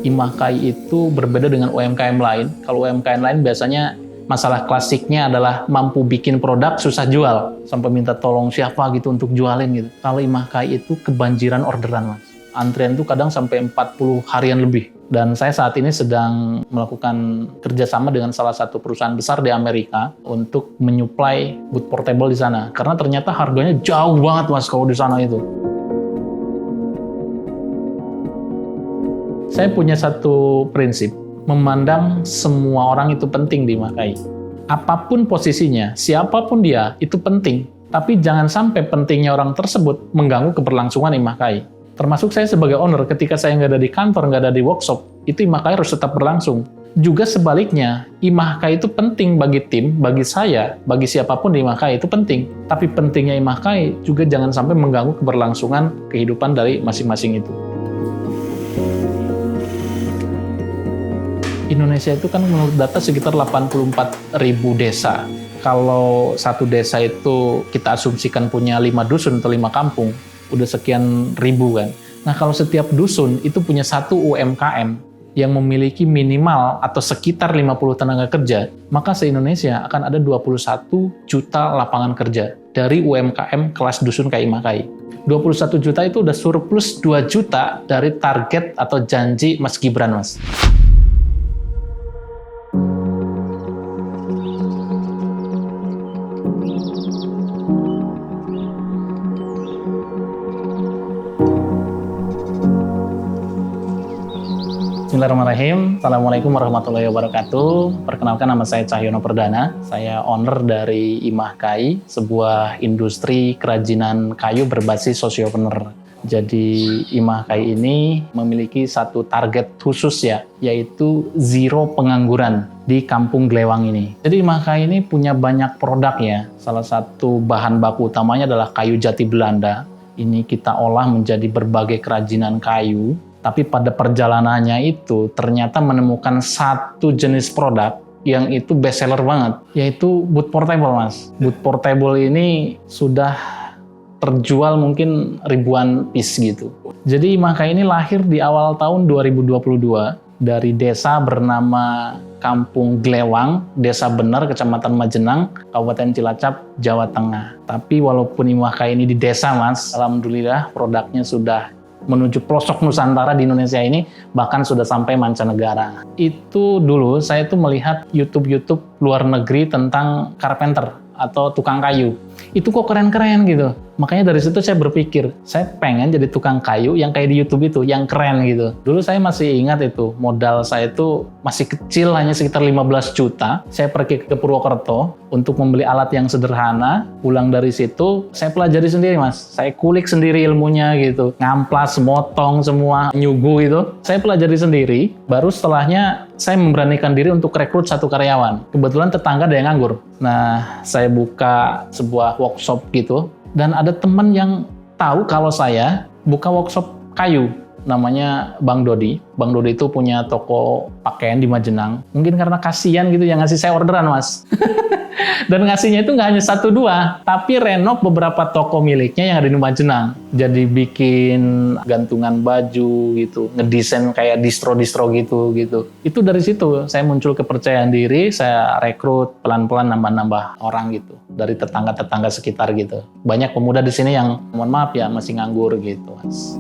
Imahkai itu berbeda dengan UMKM lain. Kalau UMKM lain biasanya masalah klasiknya adalah mampu bikin produk, susah jual. Sampai minta tolong siapa gitu untuk jualin gitu. Kalau Imahkai itu kebanjiran orderan, Mas. Antrian itu kadang sampai 40 harian lebih. Dan saya saat ini sedang melakukan kerjasama dengan salah satu perusahaan besar di Amerika untuk menyuplai booth portable di sana. Karena ternyata harganya jauh banget, Mas, kalau di sana itu. Saya punya satu prinsip, memandang semua orang itu penting di Imahkai. Apapun posisinya, siapapun dia, itu penting. Tapi jangan sampai pentingnya orang tersebut mengganggu keberlangsungan Imahkai. Termasuk saya sebagai owner, ketika saya nggak ada di kantor, nggak ada di workshop, itu Imahkai harus tetap berlangsung. Juga sebaliknya, Imahkai itu penting bagi tim, bagi saya, bagi siapapun di Imahkai itu penting. Tapi pentingnya Imahkai juga jangan sampai mengganggu keberlangsungan kehidupan dari masing-masing itu. Indonesia itu kan menurut data sekitar 84.000 desa. Kalau satu desa itu kita asumsikan punya 5 dusun atau 5 kampung, udah sekian ribu kan. Nah, kalau setiap dusun itu punya satu UMKM yang memiliki minimal atau sekitar 50 tenaga kerja, maka se-Indonesia akan ada 21 juta lapangan kerja dari UMKM kelas dusun kayak Imahkai. 21 juta itu udah surplus 2 juta dari target atau janji Mas Gibran, Mas. Bismillahirrahmanirrahim. Assalamualaikum warahmatullahi wabarakatuh. Perkenalkan, nama saya Cahyono Perdana. Saya owner dari Imahkai, sebuah industri kerajinan kayu berbasis sosiopreneur. Jadi Imahkai ini memiliki satu target khusus ya, yaitu zero pengangguran di Kampung Glewang ini. Jadi Imahkai ini punya banyak produk ya. Salah satu bahan baku utamanya adalah kayu jati Belanda. Ini kita olah menjadi berbagai kerajinan kayu. Tapi pada perjalanannya itu ternyata menemukan satu jenis produk yang itu best seller banget, yaitu booth portable, Mas. Booth portable ini sudah terjual mungkin ribuan piece gitu. Jadi Imahkai ini lahir di awal tahun 2022 dari desa bernama Kampung Glewang, Desa Benar, Kecamatan Majenang, Kabupaten Cilacap, Jawa Tengah. Tapi walaupun Imahkai ini di desa, Mas, alhamdulillah produknya sudah menuju pelosok Nusantara di Indonesia ini, bahkan sudah sampai mancanegara. Itu dulu saya tuh melihat YouTube luar negeri tentang carpenter atau tukang kayu. Itu kok keren-keren gitu. Makanya dari situ saya berpikir, saya pengen jadi tukang kayu yang kayak di YouTube itu, yang keren gitu. Dulu saya masih ingat itu, modal saya itu masih kecil, hanya sekitar 15 juta. Saya pergi ke Purwokerto untuk membeli alat yang sederhana. Pulang dari situ, saya pelajari sendiri, Mas. Saya kulik sendiri ilmunya gitu. Ngamplas, motong semua, nyugu itu. Saya pelajari sendiri, baru setelahnya saya memberanikan diri untuk rekrut satu karyawan. Kebetulan tetangga ada yang nganggur. Nah, saya buka sebuah workshop gitu. Dan ada teman yang tahu kalau saya buka workshop kayu, namanya Bang Dodi. Bang Dodi itu punya toko pakaian di Majenang. Mungkin karena kasihan gitu yang ngasih saya orderan, Mas. Dan ngasihnya itu nggak hanya 1-2, tapi renov beberapa toko miliknya yang ada di Majenang. Jadi bikin gantungan baju gitu, ngedesain kayak distro-distro gitu. Itu dari situ saya muncul kepercayaan diri, saya rekrut pelan-pelan nambah-nambah orang gitu dari tetangga-tetangga sekitar gitu. Banyak pemuda di sini yang mohon maaf ya masih nganggur gitu, Mas.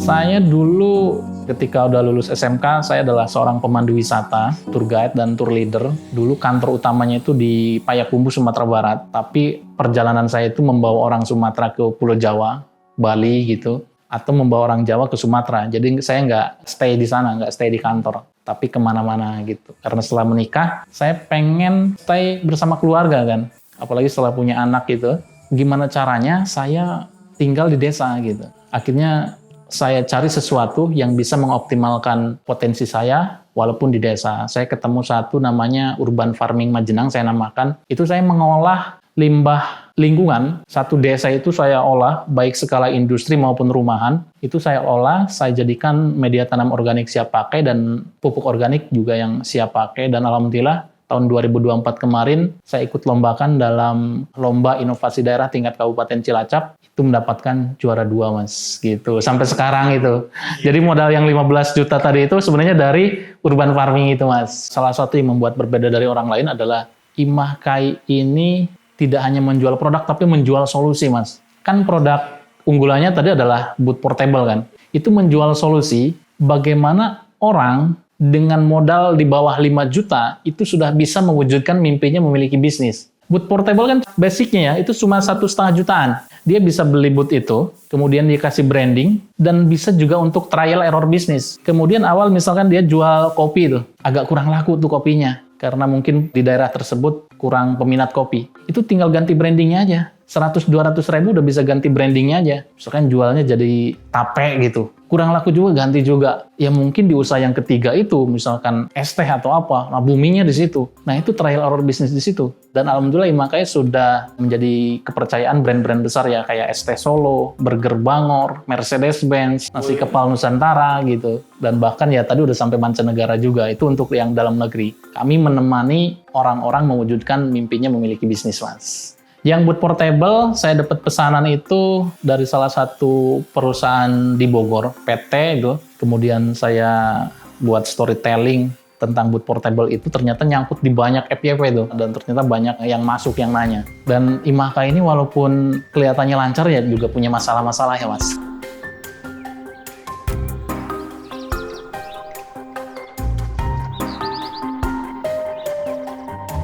Saya dulu ketika udah lulus SMK, saya adalah seorang pemandu wisata, tour guide dan tour leader. Dulu kantor utamanya itu di Payakumbuh, Sumatera Barat. Tapi perjalanan saya itu membawa orang Sumatera ke Pulau Jawa, Bali gitu, atau membawa orang Jawa ke Sumatera. Jadi saya nggak stay di sana, nggak stay di kantor, tapi kemana-mana gitu. Karena setelah menikah, saya pengen stay bersama keluarga kan. Apalagi setelah punya anak gitu. Gimana caranya saya tinggal di desa gitu. Akhirnya saya cari sesuatu yang bisa mengoptimalkan potensi saya walaupun di desa. Saya ketemu satu namanya Urban Farming Majenang, saya namakan. Itu saya mengolah limbah lingkungan. Satu desa itu saya olah, baik skala industri maupun rumahan. Itu saya olah, saya jadikan media tanam organik siap pakai dan pupuk organik juga yang siap pakai. Dan alhamdulillah tahun 2024 kemarin saya ikut lombakan dalam lomba inovasi daerah tingkat Kabupaten Cilacap, itu mendapatkan juara 2 Mas gitu. Sampai sekarang itu. Jadi modal yang 15 juta tadi itu sebenarnya dari urban farming itu Mas. Salah satu yang membuat berbeda dari orang lain adalah Imah Kai ini tidak hanya menjual produk tapi menjual solusi Mas. Kan produk unggulannya tadi adalah boot portable kan. Itu menjual solusi bagaimana orang dengan modal di bawah 5 juta itu sudah bisa mewujudkan mimpinya memiliki bisnis. Boot portable kan basicnya ya, itu cuma 1,5 jutaan. Dia bisa beli boot itu, kemudian dia kasih branding, dan bisa juga untuk trial error bisnis. Kemudian awal misalkan dia jual kopi itu, agak kurang laku tuh kopinya. Karena mungkin di daerah tersebut kurang peminat kopi. Itu tinggal ganti brandingnya aja. 100-200 ribu udah bisa ganti brandingnya aja. Misalkan jualnya jadi tape gitu. Kurang laku juga, ganti juga. Ya mungkin di usaha yang ketiga itu, misalkan es teh atau apa, nah buminya di situ. Nah itu trial error bisnis di situ. Dan alhamdulillah Imah Kai sudah menjadi kepercayaan brand-brand besar ya, kayak es teh Solo, Burger Bangor, Mercedes-Benz, nasi kepal Nusantara gitu. Dan bahkan ya tadi udah sampai mancanegara juga, itu untuk yang dalam negeri. Kami menemani orang-orang mewujudkan mimpinya memiliki bisnis Mas. Yang boot portable, saya dapat pesanan itu dari salah satu perusahaan di Bogor, PT itu. Kemudian saya buat storytelling tentang boot portable itu, ternyata nyangkut di banyak FYP itu. Dan ternyata banyak yang masuk, yang nanya. Dan Imah Kai ini walaupun kelihatannya lancar ya juga punya masalah-masalah ya Mas.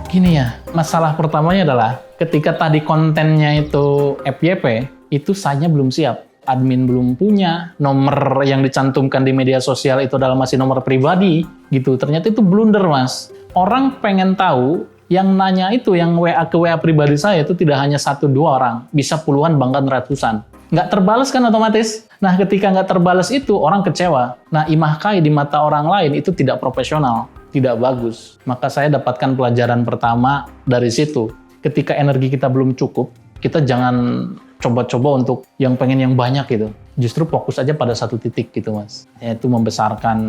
Gini ya, masalah pertamanya adalah ketika tadi kontennya itu FYP, itu saya belum siap. Admin belum punya, nomor yang dicantumkan di media sosial itu adalah masih nomor pribadi, gitu. Ternyata itu blunder, Mas. Orang pengen tahu, yang nanya itu, yang WA ke WA pribadi saya itu tidak hanya 1-2 orang, bisa puluhan bahkan ratusan. Nggak terbalas kan otomatis? Nah, ketika nggak terbalas itu, orang kecewa. Nah, Imah Kai di mata orang lain itu tidak profesional. Tidak bagus. Maka saya dapatkan pelajaran pertama dari situ. Ketika energi kita belum cukup, kita jangan coba-coba untuk yang pengen yang banyak gitu. Justru fokus aja pada satu titik gitu Mas. Yaitu membesarkan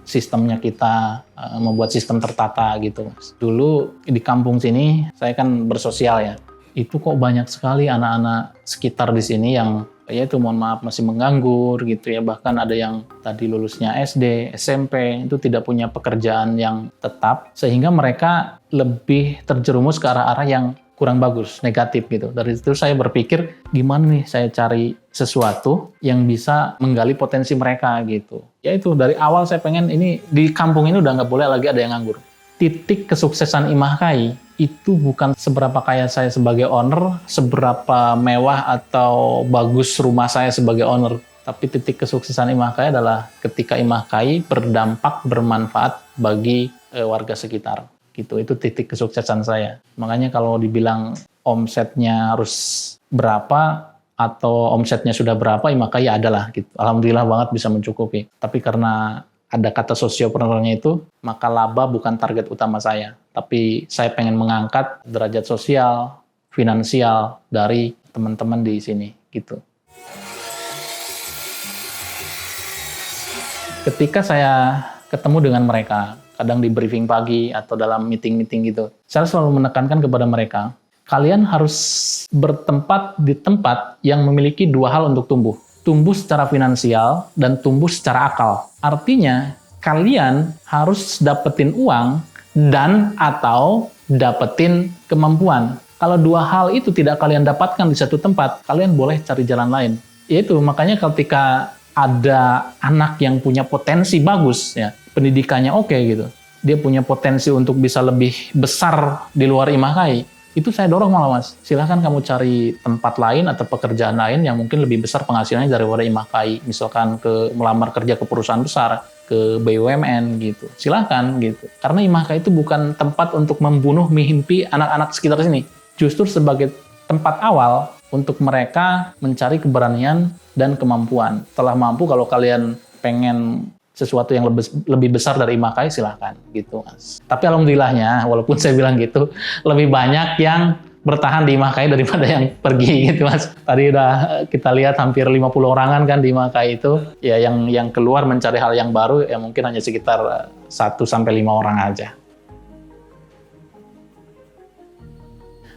sistemnya kita, membuat sistem tertata gitu Mas. Dulu di kampung sini, saya kan bersosial ya. Itu kok banyak sekali anak-anak sekitar di sini yang ya itu mohon maaf masih menganggur gitu ya, bahkan ada yang tadi lulusnya SD, SMP itu tidak punya pekerjaan yang tetap sehingga mereka lebih terjerumus ke arah-arah yang kurang bagus, negatif gitu. Dari itu saya berpikir gimana nih saya cari sesuatu yang bisa menggali potensi mereka gitu. Ya itu dari awal saya pengen ini di kampung ini udah nggak boleh lagi ada yang nganggur. Titik kesuksesan Imah Kai itu bukan seberapa kaya saya sebagai owner, seberapa mewah atau bagus rumah saya sebagai owner. Tapi titik kesuksesan Imah Kai adalah ketika Imah Kai berdampak, bermanfaat bagi warga sekitar. Gitu, itu titik kesuksesan saya. Makanya kalau dibilang omsetnya harus berapa atau omsetnya sudah berapa, Imah Kai ya adalah gitu. Alhamdulillah banget bisa mencukupi. Tapi karena ada kata sosiopreneurnya itu, maka laba bukan target utama saya. Tapi saya pengen mengangkat derajat sosial, finansial dari teman-teman di sini, gitu. Ketika saya ketemu dengan mereka, kadang di briefing pagi atau dalam meeting-meeting gitu, saya selalu menekankan kepada mereka, kalian harus bertempat di tempat yang memiliki 2 hal untuk tumbuh. Tumbuh secara finansial dan tumbuh secara akal. Artinya, kalian harus dapetin uang dan atau dapetin kemampuan. Kalau 2 hal itu tidak kalian dapatkan di satu tempat, kalian boleh cari jalan lain. Yaitu makanya ketika ada anak yang punya potensi bagus, ya pendidikannya oke gitu, dia punya potensi untuk bisa lebih besar di luar Imah Kai, itu saya dorong malah Mas, silahkan kamu cari tempat lain atau pekerjaan lain yang mungkin lebih besar penghasilannya daripada Imah Kai, misalkan melamar kerja ke perusahaan besar, ke BUMN gitu, silahkan gitu. Karena Imah Kai itu bukan tempat untuk membunuh mimpi anak-anak sekitar sini, justru sebagai tempat awal untuk mereka mencari keberanian dan kemampuan. Setelah mampu, kalau kalian pengen sesuatu yang lebih besar dari Imah Kai, silahkan gitu Mas. Tapi alhamdulillahnya, walaupun saya bilang gitu, lebih banyak yang bertahan di Imah Kai daripada yang pergi gitu Mas. Tadi udah kita lihat hampir 50 orangan kan di Imah Kai itu, ya yang keluar mencari hal yang baru ya mungkin hanya sekitar 1-5 orang aja.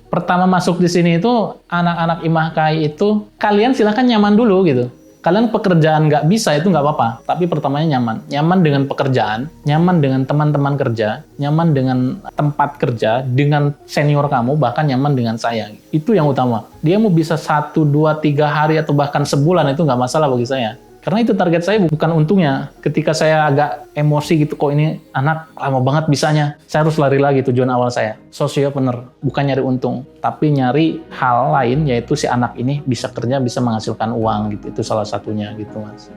Pertama masuk di sini itu, anak-anak Imah Kai itu, kalian silahkan nyaman dulu gitu. Kalian pekerjaan nggak bisa itu nggak apa-apa, tapi pertamanya nyaman. Nyaman dengan pekerjaan, nyaman dengan teman-teman kerja, nyaman dengan tempat kerja, dengan senior kamu, bahkan nyaman dengan saya. Itu yang utama. Dia mau bisa 1, 2, 3 hari atau bahkan sebulan itu nggak masalah bagi saya. Karena itu target saya, bukan untungnya. Ketika saya agak emosi gitu, kok ini anak lama banget bisanya, saya harus lari lagi tujuan awal saya. Sosiopreneur, bukan nyari untung, tapi nyari hal lain, yaitu si anak ini bisa kerja, bisa menghasilkan uang gitu. Itu salah satunya gitu, Mas.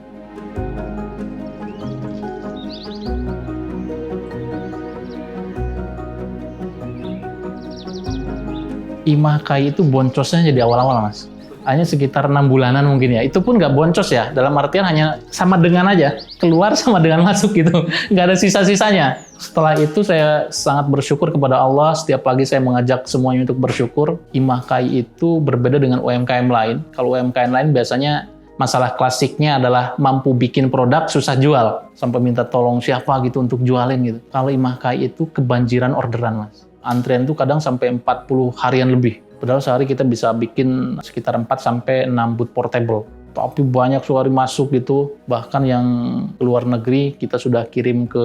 Imah Kai itu boncosnya jadi awal-awal, Mas. Hanya sekitar 6 bulanan mungkin ya. Itu pun nggak boncos ya, dalam artian hanya sama dengan aja. Keluar sama dengan masuk gitu. Nggak ada sisa-sisanya. Setelah itu saya sangat bersyukur kepada Allah. Setiap pagi saya mengajak semuanya untuk bersyukur. Imah Kai itu berbeda dengan UMKM lain. Kalau UMKM lain biasanya masalah klasiknya adalah mampu bikin produk, susah jual. Sampai minta tolong siapa gitu untuk jualin gitu. Kalau Imah Kai itu kebanjiran orderan, Mas. Antrian itu kadang sampai 40 harian lebih. Padahal sehari kita bisa bikin sekitar 4-6 booth portable. Tapi banyak sekali masuk gitu. Bahkan yang luar negeri kita sudah kirim ke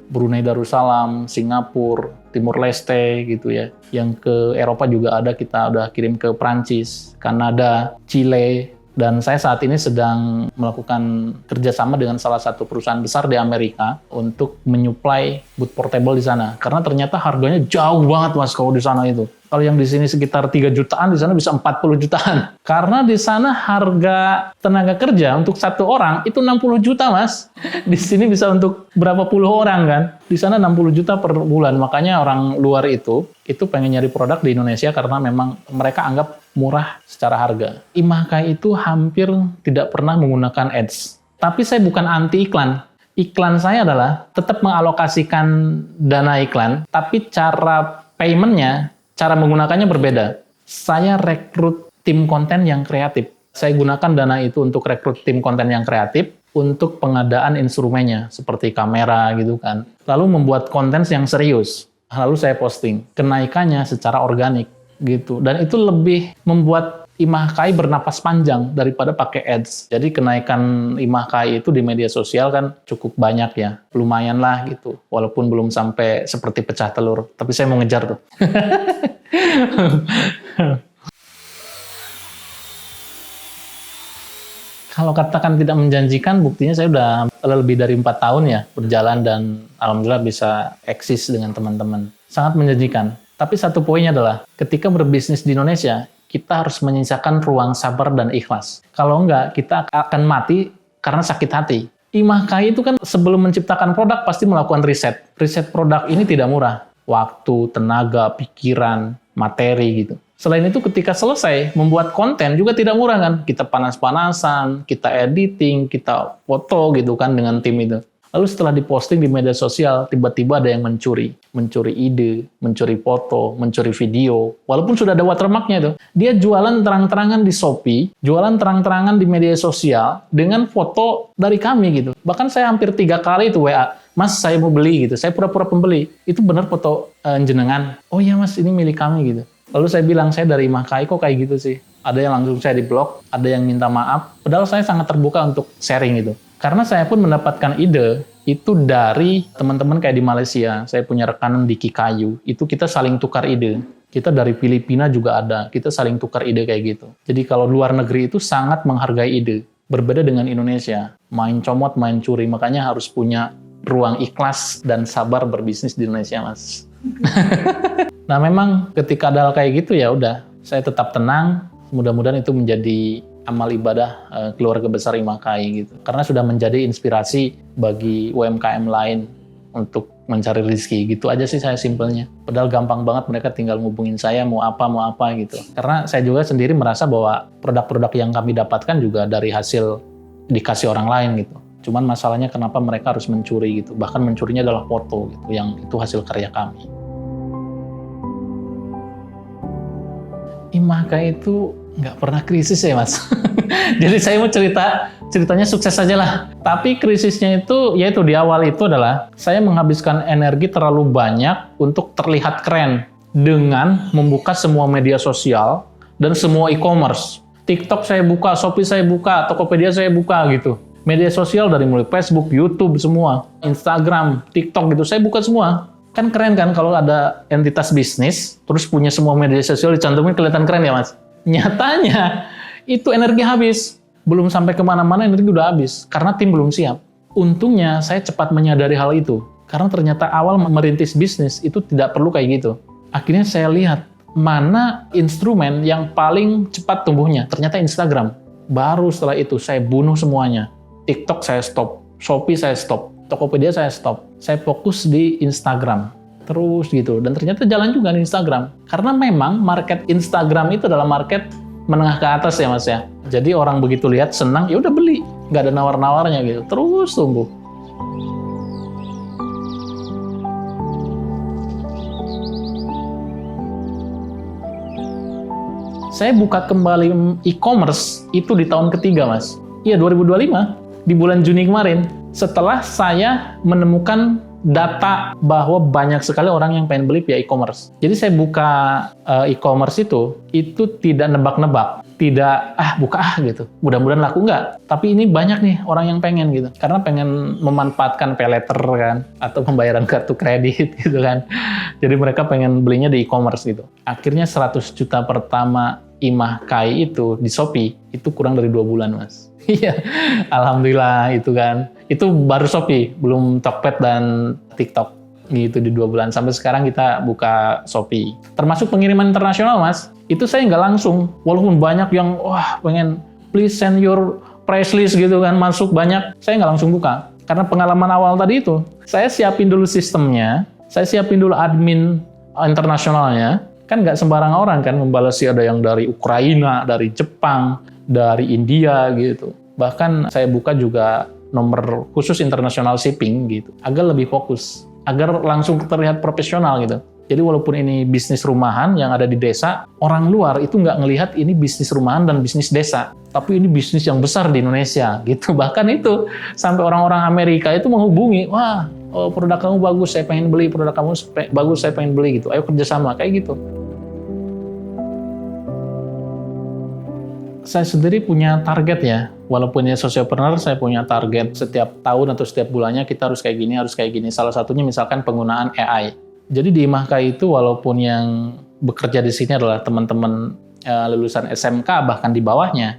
Brunei Darussalam, Singapura, Timur Leste gitu ya. Yang ke Eropa juga ada, kita udah kirim ke Prancis, Kanada, Chile. Dan saya saat ini sedang melakukan kerjasama dengan salah satu perusahaan besar di Amerika untuk menyuplai booth portable di sana. Karena ternyata harganya jauh banget, Mas, kalau di sana itu. Kalau yang di sini sekitar 3 jutaan, di sana bisa 40 jutaan. Karena di sana harga tenaga kerja untuk satu orang itu 60 juta, Mas. Di sini bisa untuk berapa puluh orang kan. Di sana 60 juta per bulan. Makanya orang luar itu pengen nyari produk di Indonesia karena memang mereka anggap murah secara harga. Imah Kai itu hampir tidak pernah menggunakan ads. Tapi saya bukan anti iklan. Iklan saya adalah tetap mengalokasikan dana iklan, tapi cara payment-nya, cara menggunakannya berbeda. Saya rekrut tim konten yang kreatif. Saya gunakan dana itu untuk rekrut tim konten yang kreatif, untuk pengadaan instrumennya, seperti kamera gitu kan. Lalu membuat konten yang serius. Lalu saya posting. Kenaikannya secara organik gitu. Dan itu lebih membuat Imah Kai bernapas panjang daripada pakai ads. Jadi kenaikan Imah Kai itu di media sosial kan cukup banyak ya. Lumayan lah gitu. Walaupun belum sampai seperti pecah telur. Tapi saya mau ngejar tuh. Kalau katakan tidak menjanjikan, buktinya saya udah lebih dari 4 tahun ya berjalan dan alhamdulillah bisa eksis dengan teman-teman. Sangat menjanjikan. Tapi satu poinnya adalah, ketika berbisnis di Indonesia, kita harus menyisakan ruang sabar dan ikhlas. Kalau enggak, kita akan mati karena sakit hati. Imah Kai itu kan sebelum menciptakan produk pasti melakukan riset. Riset produk ini tidak murah. Waktu, tenaga, pikiran, materi gitu. Selain itu ketika selesai membuat konten juga tidak murah kan. Kita panas-panasan, kita editing, kita foto gitu kan dengan tim itu. Lalu setelah diposting di media sosial, tiba-tiba ada yang mencuri ide, mencuri foto, mencuri video. Walaupun sudah ada watermarknya itu. Dia jualan terang-terangan di Shopee, jualan terang-terangan di media sosial dengan foto dari kami gitu. Bahkan saya hampir 3 kali itu WA, Mas saya mau beli gitu, saya pura-pura pembeli. Itu benar foto jenengan? Oh iya Mas, ini milik kami gitu. Lalu saya bilang, saya dari Imah Kai kok kayak gitu sih. Ada yang langsung saya di-blok, ada yang minta maaf. Padahal saya sangat terbuka untuk sharing gitu. Karena saya pun mendapatkan ide itu dari teman-teman kayak di Malaysia. Saya punya rekanan di Kikayu. Itu kita saling tukar ide. Kita dari Filipina juga ada. Kita saling tukar ide kayak gitu. Jadi kalau luar negeri itu sangat menghargai ide. Berbeda dengan Indonesia. Main comot, main curi. Makanya harus punya ruang ikhlas dan sabar berbisnis di Indonesia, Mas. Nah memang ketika ada hal kayak gitu ya udah, saya tetap tenang. Mudah-mudahan itu menjadi amal ibadah keluarga besar Imah Kai gitu. Karena sudah menjadi inspirasi bagi UMKM lain untuk mencari rezeki. Gitu aja sih saya simpelnya. Padahal gampang banget, mereka tinggal ngubungin saya mau apa gitu. Karena saya juga sendiri merasa bahwa produk-produk yang kami dapatkan juga dari hasil dikasih orang lain gitu. Cuman masalahnya kenapa mereka harus mencuri gitu. Bahkan mencurinya adalah foto gitu, yang itu hasil karya kami. Imah Kai itu nggak pernah krisis ya Mas. Jadi saya mau ceritanya sukses aja lah. Tapi krisisnya itu, yaitu di awal itu adalah saya menghabiskan energi terlalu banyak untuk terlihat keren. dengan membuka semua media sosial dan semua e-commerce. TikTok saya buka, Shopee saya buka, Tokopedia saya buka gitu. Media sosial dari mulai Facebook, YouTube semua, Instagram, TikTok gitu saya buka semua. Kan keren kan kalau ada entitas bisnis terus punya semua media sosial dicantumin, kelihatan keren ya Mas. Nyatanya itu energi habis. Belum sampai kemana-mana energi udah habis karena tim belum siap. Untungnya saya cepat menyadari hal itu. Karena ternyata awal merintis bisnis itu tidak perlu kayak gitu. Akhirnya saya lihat mana instrumen yang paling cepat tumbuhnya. Ternyata Instagram. Baru setelah itu saya bunuh semuanya. TikTok saya stop, Shopee saya stop, Tokopedia saya stop. Saya fokus di Instagram. Terus gitu. Dan ternyata jalan juga di Instagram. Karena memang market Instagram itu adalah market menengah ke atas ya Mas ya. Jadi orang begitu lihat senang, ya udah beli. Nggak ada nawar-nawarnya gitu. Terus tumbuh. Saya buka kembali e-commerce itu di tahun ketiga, Mas. Iya, 2025, di bulan Juni kemarin. Setelah saya menemukan data bahwa banyak sekali orang yang pengen beli via e-commerce. Jadi saya buka e-commerce itu tidak nebak-nebak. Tidak, buka gitu. Mudah-mudahan laku enggak. Tapi ini banyak nih orang yang pengen gitu. Karena pengen memanfaatkan pay later kan. Atau pembayaran kartu kredit gitu kan. Jadi mereka pengen belinya di e-commerce gitu. Akhirnya 100 juta pertama Imah Kai itu di Shopee, itu kurang dari 2 bulan, Mas. Iya, alhamdulillah itu kan. Itu baru Shopee, belum Tokped dan TikTok gitu di 2 bulan. Sampai sekarang kita buka Shopee. Termasuk pengiriman internasional, Mas. Itu saya nggak langsung. Walaupun banyak yang, pengen please send your price list gitu kan, masuk banyak. Saya nggak langsung buka. Karena pengalaman awal tadi itu, saya siapin dulu sistemnya, saya siapin dulu admin internasionalnya. Kan nggak sembarang orang kan membalasi, ada yang dari Ukraina, dari Jepang, dari India gitu. Bahkan saya buka juga nomor khusus international shipping gitu, agar lebih fokus, agar langsung terlihat profesional gitu. Jadi walaupun ini bisnis rumahan yang ada di desa, orang luar itu nggak ngelihat ini bisnis rumahan dan bisnis desa, tapi ini bisnis yang besar di Indonesia gitu. Bahkan itu sampai orang-orang Amerika itu menghubungi, produk kamu bagus, saya pengen beli, produk kamu bagus, saya pengen beli gitu. Ayo kerjasama kayak gitu. Saya sendiri punya target ya, walaupun ya sociopreneur, saya punya target setiap tahun atau setiap bulannya kita harus kayak gini, harus kayak gini. Salah satunya misalkan penggunaan AI. Jadi di Imah Kai itu walaupun yang bekerja di sini adalah teman-teman lulusan SMK bahkan di bawahnya,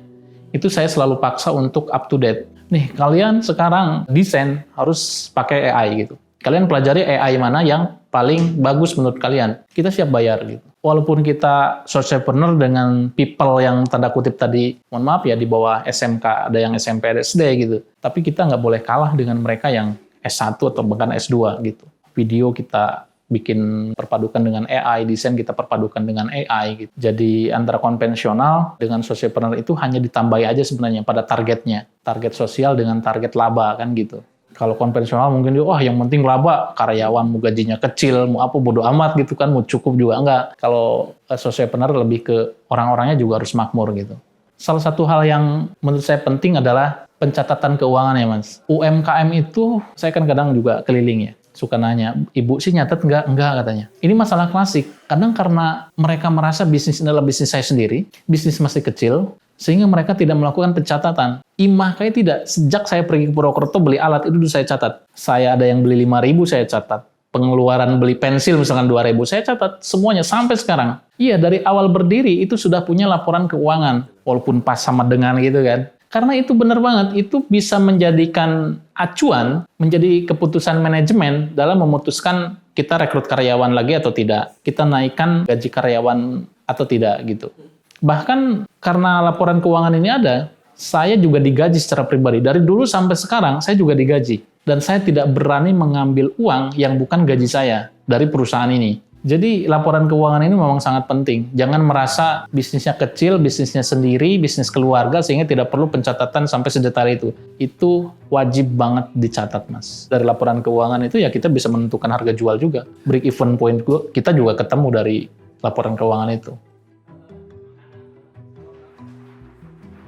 itu saya selalu paksa untuk up to date. Nih kalian sekarang desain harus pakai AI gitu. Kalian pelajari AI mana yang paling bagus menurut kalian. Kita siap bayar gitu. Walaupun kita sociopreneur dengan people yang tanda kutip tadi, mohon maaf ya, di bawah SMK, ada yang SMP, ada SD gitu. Tapi kita nggak boleh kalah dengan mereka yang S1 atau bahkan S2 gitu. Video kita bikin perpadukan dengan AI, desain kita perpadukan dengan AI gitu. Jadi antara konvensional dengan sociopreneur itu hanya ditambahi aja sebenarnya pada targetnya. Target sosial dengan target laba kan gitu. Kalau konvensional mungkin yang penting laba, karyawan mau gajinya kecil, mau apa bodo amat gitu kan, mau cukup juga enggak. Kalau sociopreneur lebih ke orang-orangnya juga harus makmur gitu. Salah satu hal yang menurut saya penting adalah pencatatan keuangan ya Mas. UMKM itu saya kan kadang juga keliling ya, suka nanya, ibu sih nyatet enggak? Enggak katanya. Ini masalah klasik. Kadang karena mereka merasa bisnis ini adalah bisnis saya sendiri, bisnis masih kecil, sehingga mereka tidak melakukan pencatatan. Imah Kai tidak. Sejak saya pergi ke Purwokerto beli alat, itu saya catat. Saya ada yang beli 5.000, saya catat. Pengeluaran beli pensil misalkan 2.000, saya catat. Semuanya sampai sekarang. Iya, dari awal berdiri itu sudah punya laporan keuangan. Walaupun pas sama dengan gitu kan. Karena itu benar banget, itu bisa menjadikan acuan, menjadi keputusan manajemen dalam memutuskan kita rekrut karyawan lagi atau tidak. Kita naikkan gaji karyawan atau tidak gitu. Bahkan karena laporan keuangan ini ada, saya juga digaji secara pribadi. Dari dulu sampai sekarang, saya juga digaji. Dan saya tidak berani mengambil uang yang bukan gaji saya dari perusahaan ini. Jadi laporan keuangan ini memang sangat penting. Jangan merasa bisnisnya kecil, bisnisnya sendiri, bisnis keluarga, sehingga tidak perlu pencatatan sampai sedetail itu. Itu wajib banget dicatat, Mas. Dari laporan keuangan itu ya kita bisa menentukan harga jual juga. Break even point kita juga ketemu dari laporan keuangan itu.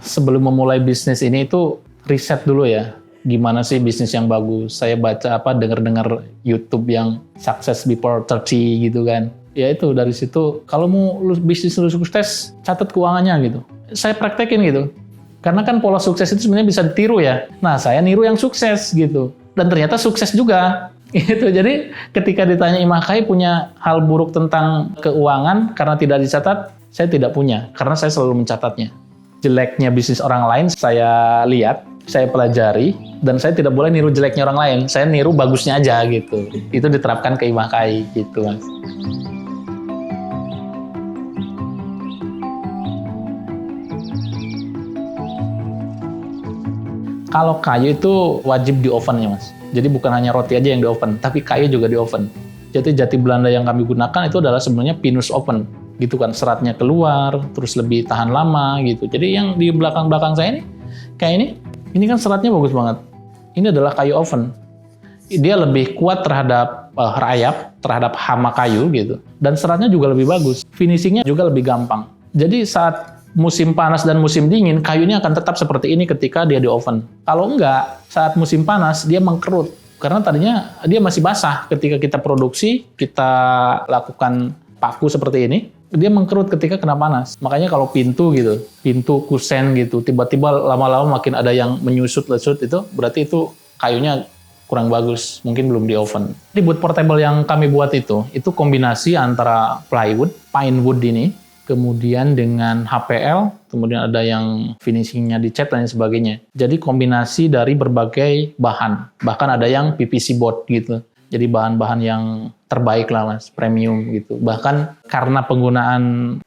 Sebelum memulai bisnis ini itu riset dulu ya, gimana sih bisnis yang bagus. Saya baca dengar-dengar YouTube yang success before 30 gitu kan. Ya itu, dari situ, kalau mau bisnis lu sukses, catat keuangannya gitu. Saya praktekin gitu. Karena kan pola sukses itu sebenarnya bisa ditiru ya. Nah, saya niru yang sukses gitu. Dan ternyata sukses juga. Gitu. Jadi ketika ditanya Imah Kai punya hal buruk tentang keuangan karena tidak dicatat, saya tidak punya. Karena saya selalu mencatatnya. Jeleknya bisnis orang lain saya lihat, saya pelajari, dan saya tidak boleh niru jeleknya orang lain. Saya niru bagusnya aja gitu. Itu diterapkan ke Imah Kai gitu, Mas. Kalau kayu itu wajib di oven ya, Mas. Jadi bukan hanya roti aja yang di oven, tapi kayu juga di oven. Jadi jati Belanda yang kami gunakan itu adalah sebenarnya pinus oven. Gitu kan, seratnya keluar, terus lebih tahan lama gitu. Jadi yang di belakang-belakang saya ini, kayak ini kan seratnya bagus banget. Ini adalah kayu oven. Dia lebih kuat terhadap rayap, terhadap hama kayu gitu. Dan seratnya juga lebih bagus. Finishingnya juga lebih gampang. Jadi saat musim panas dan musim dingin, kayu ini akan tetap seperti ini ketika dia di oven. Kalau enggak, saat musim panas, dia mengkerut. Karena tadinya dia masih basah ketika kita produksi, kita lakukan paku seperti ini, dia mengkerut ketika kena panas. Makanya kalau pintu gitu, pintu kusen gitu, tiba-tiba lama-lama makin ada yang menyusut-lesut itu, berarti itu kayunya kurang bagus, mungkin belum di oven. Di wood portable yang kami buat itu kombinasi antara plywood, pine wood ini, kemudian dengan HPL, kemudian ada yang finishingnya dicat dan sebagainya. Jadi kombinasi dari berbagai bahan, bahkan ada yang PVC board gitu. Jadi bahan-bahan yang terbaik lah, Mas, premium gitu. Bahkan karena penggunaan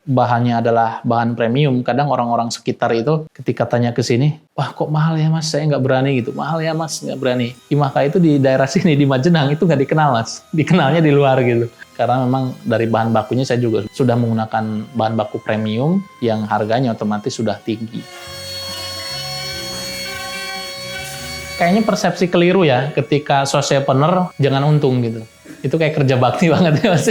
bahannya adalah bahan premium, kadang orang-orang sekitar itu ketika tanya ke sini, wah kok mahal ya, Mas, saya nggak berani gitu. Mahal ya, Mas, nggak berani. Imah Kai itu di daerah sini, di Majenang, itu nggak dikenal, Mas. Dikenalnya di luar gitu. Karena memang dari bahan bakunya saya juga sudah menggunakan bahan baku premium yang harganya otomatis sudah tinggi. Kayaknya persepsi keliru ya ketika sociopreneur jangan untung gitu. Itu kayak kerja bakti banget ya, Mas.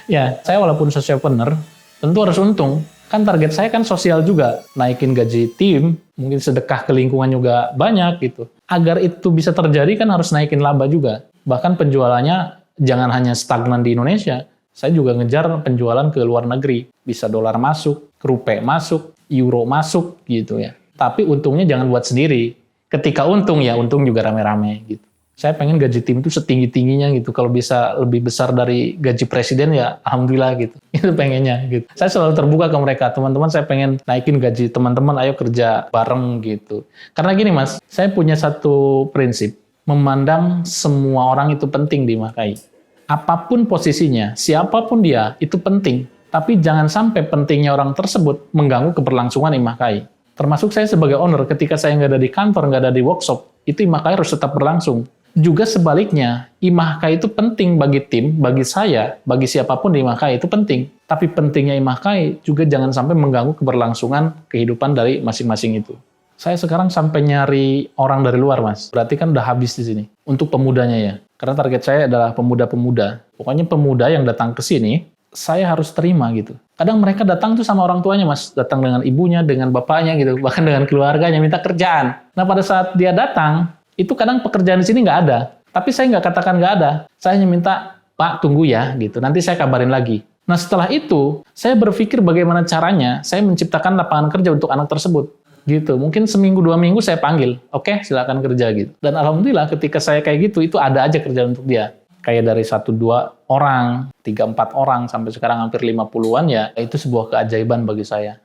Ya, saya walaupun sociopreneur tentu harus untung. Kan target saya kan sosial juga, naikin gaji tim, mungkin sedekah ke lingkungan juga banyak gitu. Agar itu bisa terjadi kan harus naikin laba juga. Bahkan penjualannya jangan hanya stagnan di Indonesia. Saya juga ngejar penjualan ke luar negeri. Bisa dolar masuk, rupiah masuk, euro masuk gitu ya. Tapi untungnya jangan buat sendiri. Ketika untung ya untung juga rame-rame gitu. Saya pengen gaji tim itu setinggi-tingginya gitu. Kalau bisa lebih besar dari gaji presiden ya alhamdulillah gitu. Itu pengennya gitu. Saya selalu terbuka ke mereka. Teman-teman saya pengen naikin gaji teman-teman, ayo kerja bareng gitu. Karena gini, Mas, saya punya satu prinsip. Memandang semua orang itu penting di Imah Kai. Apapun posisinya, siapapun dia, itu penting. Tapi jangan sampai pentingnya orang tersebut mengganggu keberlangsungan Imah Kai. Termasuk saya sebagai owner, ketika saya nggak ada di kantor, nggak ada di workshop, itu Imah Kai harus tetap berlangsung. Juga sebaliknya, Imah Kai itu penting bagi tim, bagi saya, bagi siapapun di Imah Kai itu penting. Tapi pentingnya Imah Kai juga jangan sampai mengganggu keberlangsungan kehidupan dari masing-masing itu. Saya sekarang sampai nyari orang dari luar, Mas. Berarti kan udah habis di sini. Untuk pemudanya ya. Karena target saya adalah pemuda-pemuda. Pokoknya pemuda yang datang ke sini, saya harus terima gitu. Kadang mereka datang tuh sama orang tuanya, Mas. Datang dengan ibunya, dengan bapaknya gitu. Bahkan dengan keluarganya, minta kerjaan. Nah, pada saat dia datang, itu kadang pekerjaan di sini nggak ada. Tapi saya nggak katakan nggak ada. Saya hanya minta, Pak, tunggu ya, gitu. Nanti saya kabarin lagi. Nah, setelah itu, saya berpikir bagaimana caranya saya menciptakan lapangan kerja untuk anak tersebut. Gitu. Mungkin seminggu, 2 minggu saya panggil. Oke, silakan kerja gitu. Dan alhamdulillah ketika saya kayak gitu, itu ada aja kerjaan untuk dia. Kayak dari 1-2 orang, 3-4 orang, sampai sekarang hampir 50-an ya, itu sebuah keajaiban bagi saya.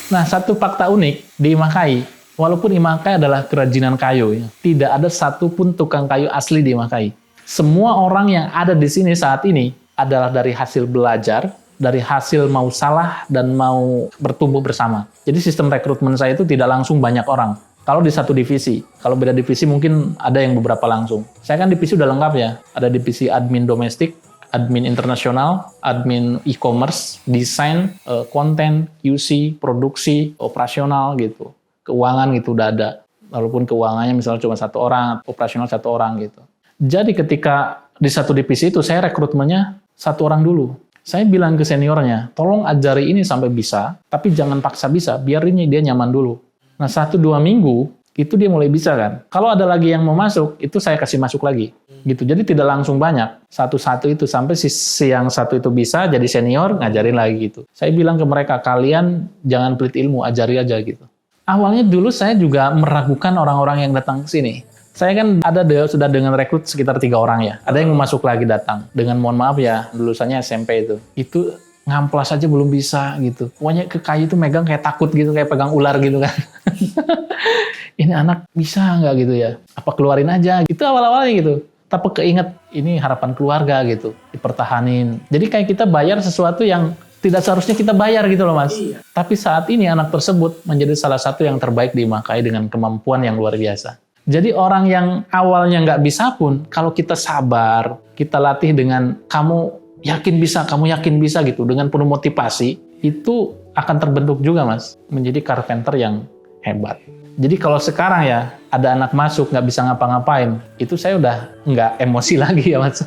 Nah, satu fakta unik di Imah Kai, walaupun Imah Kai adalah kerajinan kayu, ya, tidak ada satupun tukang kayu asli di Imah Kai. Semua orang yang ada di sini saat ini adalah dari hasil belajar, dari hasil mau salah dan mau bertumbuh bersama. Jadi sistem rekrutmen saya itu tidak langsung banyak orang. Kalau di satu divisi, kalau beda divisi mungkin ada yang beberapa langsung. Saya kan divisi udah lengkap ya, ada divisi admin domestik, admin internasional, admin e-commerce, desain, konten, QC, produksi, operasional gitu. Keuangan gitu udah ada. Walaupun keuangannya misalnya cuma 1 orang, operasional 1 orang gitu. Jadi ketika di satu divisi itu saya rekrutmennya 1 orang dulu. Saya bilang ke seniornya, tolong ajari ini sampai bisa, tapi jangan paksa bisa, biar ini dia nyaman dulu. Nah, 1-2 minggu, itu dia mulai bisa kan. Kalau ada lagi yang mau masuk, itu saya kasih masuk lagi. Gitu. Jadi tidak langsung banyak. Satu-satu itu sampai si yang satu itu bisa jadi senior, ngajarin lagi gitu. Saya bilang ke mereka, kalian jangan pelit ilmu, ajari aja gitu. Awalnya dulu saya juga meragukan orang-orang yang datang ke sini. Saya kan sudah dengan rekrut sekitar 3 orang ya. Ada yang mau masuk lagi datang. Dengan mohon maaf ya, lulusannya SMP itu. Itu ngamplas aja belum bisa gitu. Pokoknya ke kayu itu megang kayak takut gitu, kayak pegang ular gitu kan. Ini anak bisa nggak gitu ya? Apa keluarin aja? Itu awal-awalnya gitu. Tapi keinget, ini harapan keluarga gitu. Dipertahanin. Jadi kayak kita bayar sesuatu yang tidak seharusnya kita bayar gitu loh Mas. Iya. Tapi saat ini anak tersebut menjadi salah satu yang terbaik di IMAKAI dengan kemampuan yang luar biasa. Jadi orang yang awalnya nggak bisa pun, kalau kita sabar, kita latih dengan kamu yakin bisa gitu, dengan penuh motivasi, itu akan terbentuk juga Mas, menjadi carpenter yang hebat. Jadi kalau sekarang ya, ada anak masuk nggak bisa ngapa-ngapain, itu saya udah nggak emosi lagi ya Mas.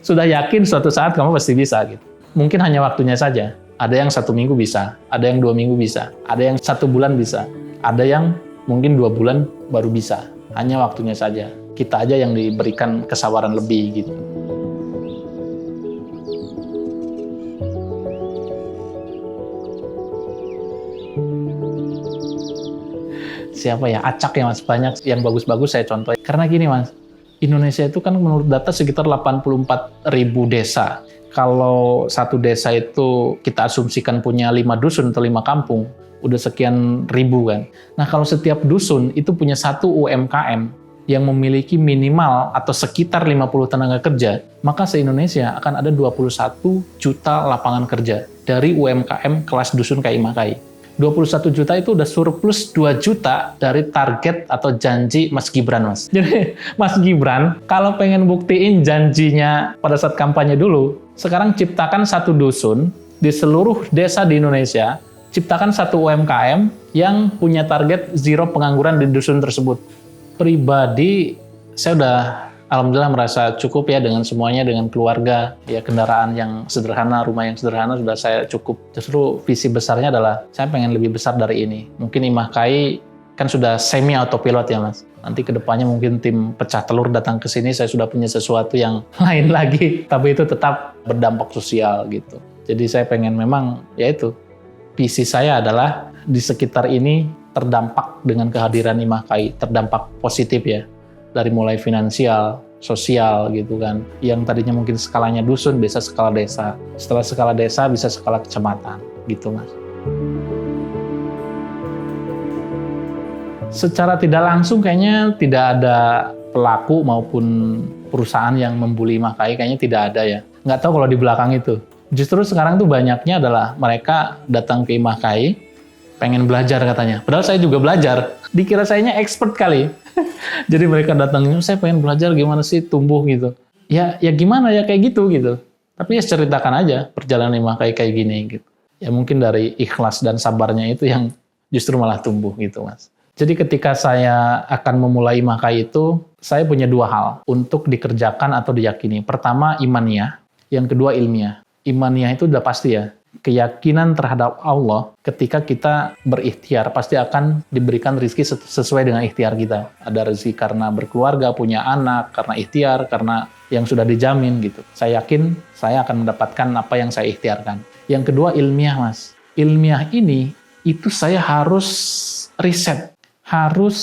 Sudah yakin suatu saat kamu pasti bisa gitu. Mungkin hanya waktunya saja. Ada yang 1 minggu bisa, ada yang 2 minggu bisa, ada yang 1 bulan bisa, ada yang mungkin 2 bulan baru bisa. Hanya waktunya saja. Kita aja yang diberikan kesabaran lebih gitu. Siapa ya? Acak ya Mas, banyak yang bagus-bagus saya contoh. Karena gini Mas, Indonesia itu kan menurut data sekitar 84.000 desa. Kalau satu desa itu kita asumsikan punya 5 dusun atau 5 kampung, udah sekian ribu kan. Nah kalau setiap dusun itu punya 1 UMKM yang memiliki minimal atau sekitar 50 tenaga kerja, maka se-Indonesia akan ada 21 juta lapangan kerja dari UMKM kelas dusun kayak IMAKAI. 21 juta itu udah surplus 2 juta dari target atau janji Mas Gibran, Mas. Jadi, Mas Gibran, kalau pengen buktiin janjinya pada saat kampanye dulu, sekarang ciptakan 1 dusun di seluruh desa di Indonesia, ciptakan 1 UMKM yang punya target 0 pengangguran di dusun tersebut. Pribadi, saya udah alhamdulillah merasa cukup ya dengan semuanya, dengan keluarga, ya kendaraan yang sederhana, rumah yang sederhana sudah saya cukup. Justru visi besarnya adalah saya pengen lebih besar dari ini. Mungkin IMAKAI kan sudah semi autopilot ya Mas. Nanti kedepannya mungkin tim pecah telur datang ke sini, saya sudah punya sesuatu yang lain lagi. Tapi itu tetap berdampak sosial gitu. Jadi saya pengen memang, ya itu, visi saya adalah di sekitar ini terdampak dengan kehadiran IMAKAI, terdampak positif ya. Dari mulai finansial, sosial gitu kan. Yang tadinya mungkin skalanya dusun, bisa skala desa. Setelah skala desa, bisa skala kecamatan. Gitu Mas. Secara tidak langsung kayaknya tidak ada pelaku maupun perusahaan yang membuli IMAKAI, kayaknya tidak ada ya. Nggak tahu kalau di belakang itu. Justru sekarang tuh banyaknya adalah mereka datang ke IMAKAI, pengen belajar katanya. Padahal saya juga belajar. Dikira sayanya expert kali. Jadi mereka datangnya, saya pengen belajar gimana sih tumbuh gitu. Ya gimana ya kayak gitu. Tapi ya ceritakan aja perjalanan IMAKAI kayak gini gitu. Ya mungkin dari ikhlas dan sabarnya itu yang justru malah tumbuh gitu Mas. Jadi ketika saya akan memulai IMAKAI itu, saya punya 2 hal untuk dikerjakan atau diyakini. Pertama imaniyah, yang kedua ilmiah. Imaniyah itu udah pasti ya. Keyakinan terhadap Allah ketika kita berikhtiar pasti akan diberikan rezeki sesuai dengan ikhtiar kita. Ada rezeki karena berkeluarga, punya anak, karena ikhtiar, karena yang sudah dijamin gitu. Saya yakin saya akan mendapatkan apa yang saya ikhtiarkan. Yang kedua ilmiah Mas. Ilmiah ini itu saya harus riset, harus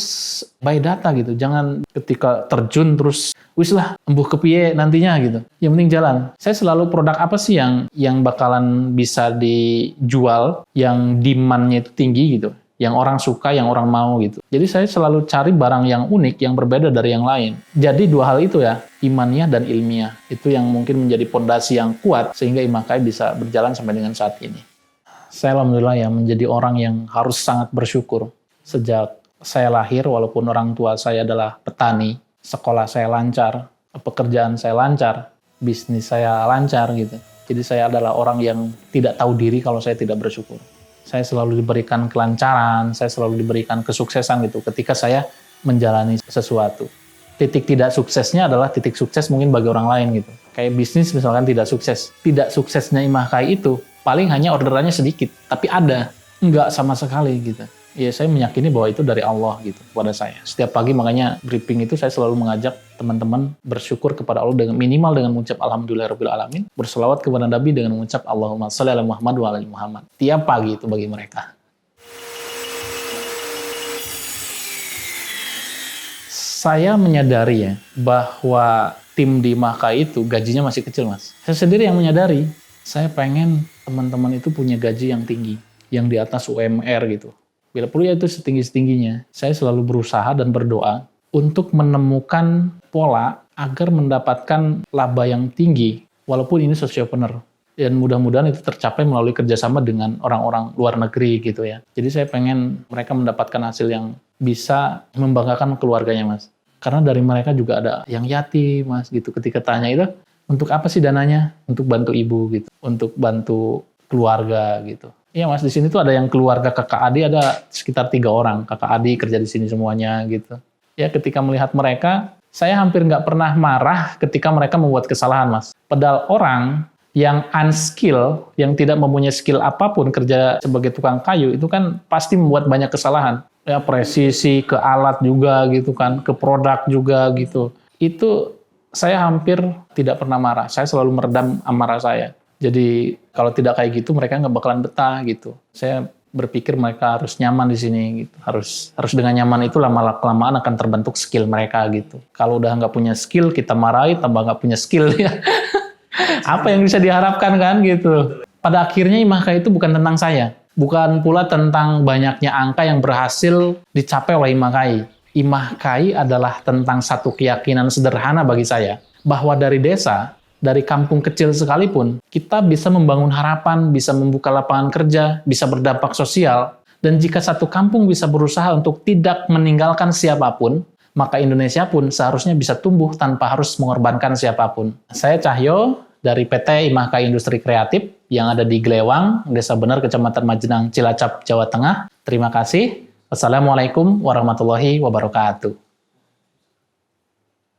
by data gitu. Jangan ketika terjun terus wis lah embuh kepiye nantinya gitu. Yang penting jalan. Saya selalu produk apa sih yang bakalan bisa dijual, yang demand-nya itu tinggi gitu, yang orang suka, yang orang mau gitu. Jadi saya selalu cari barang yang unik, yang berbeda dari yang lain. Jadi 2 hal itu ya, imaniyah dan ilmiah. Itu yang mungkin menjadi pondasi yang kuat sehingga IMAKAI bisa berjalan sampai dengan saat ini. Saya alhamdulillah ya menjadi orang yang harus sangat bersyukur. Sejak saya lahir, walaupun orang tua saya adalah petani, sekolah saya lancar, pekerjaan saya lancar, bisnis saya lancar gitu. Jadi saya adalah orang yang tidak tahu diri kalau saya tidak bersyukur. Saya selalu diberikan kelancaran, saya selalu diberikan kesuksesan gitu ketika saya menjalani sesuatu. Titik tidak suksesnya adalah titik sukses mungkin bagi orang lain gitu. Kayak bisnis misalkan tidak sukses. Tidak suksesnya IMAKAI itu paling hanya orderannya sedikit, tapi ada. Enggak sama sekali gitu. Ya saya meyakini bahwa itu dari Allah gitu kepada saya. Setiap pagi makanya briefing itu saya selalu mengajak teman-teman bersyukur kepada Allah dengan minimal dengan mengucap Alhamdulillahirabbil alamin, berselawat kepada Nabi dengan mengucap Allahumma shalli ala Muhammad wa ala ali Muhammad. Tiap pagi itu bagi mereka. Saya menyadari ya bahwa tim di Mahkai itu gajinya masih kecil, Mas. Saya sendiri yang menyadari, saya pengen teman-teman itu punya gaji yang tinggi, yang di atas UMR gitu. Bila perlu ya itu setinggi-setingginya. Saya selalu berusaha dan berdoa untuk menemukan pola agar mendapatkan laba yang tinggi, walaupun ini sociopreneur. Dan mudah-mudahan itu tercapai melalui kerjasama dengan orang-orang luar negeri gitu ya. Jadi saya pengen mereka mendapatkan hasil yang bisa membanggakan keluarganya, Mas. Karena dari mereka juga ada yang yatim, Mas, gitu. Ketika tanya itu, untuk apa sih dananya? Untuk bantu ibu gitu, untuk bantu keluarga gitu. Iya, Mas, di sini tuh ada yang keluarga kakak adik ada sekitar 3 orang. Kakak adik kerja di sini semuanya gitu. Ya, ketika melihat mereka, saya hampir nggak pernah marah ketika mereka membuat kesalahan, Mas. Padahal orang yang unskill, yang tidak mempunyai skill apapun kerja sebagai tukang kayu, itu kan pasti membuat banyak kesalahan. Ya, presisi, ke alat juga gitu kan, ke produk juga gitu. Itu saya hampir tidak pernah marah. Saya selalu meredam amarah saya. Jadi kalau tidak kayak gitu mereka nggak bakalan betah gitu. Saya berpikir mereka harus nyaman di sini gitu. Harus dengan nyaman itu lama-kelamaan akan terbentuk skill mereka gitu. Kalau udah nggak punya skill kita marahi tambah nggak punya skill ya. Apa yang bisa diharapkan kan gitu. Pada akhirnya Imahkai itu bukan tentang saya. Bukan pula tentang banyaknya angka yang berhasil dicapai oleh Imahkai. Imahkai adalah tentang satu keyakinan sederhana bagi saya. Bahwa dari desa, dari kampung kecil sekalipun, kita bisa membangun harapan, bisa membuka lapangan kerja, bisa berdampak sosial. Dan jika satu kampung bisa berusaha untuk tidak meninggalkan siapapun, maka Indonesia pun seharusnya bisa tumbuh tanpa harus mengorbankan siapapun. Saya Cahyo, dari PT Imahkai Industri Kreatif yang ada di Glewang, Desa Bener, Kecamatan Majenang, Cilacap, Jawa Tengah. Terima kasih. Wassalamualaikum warahmatullahi wabarakatuh.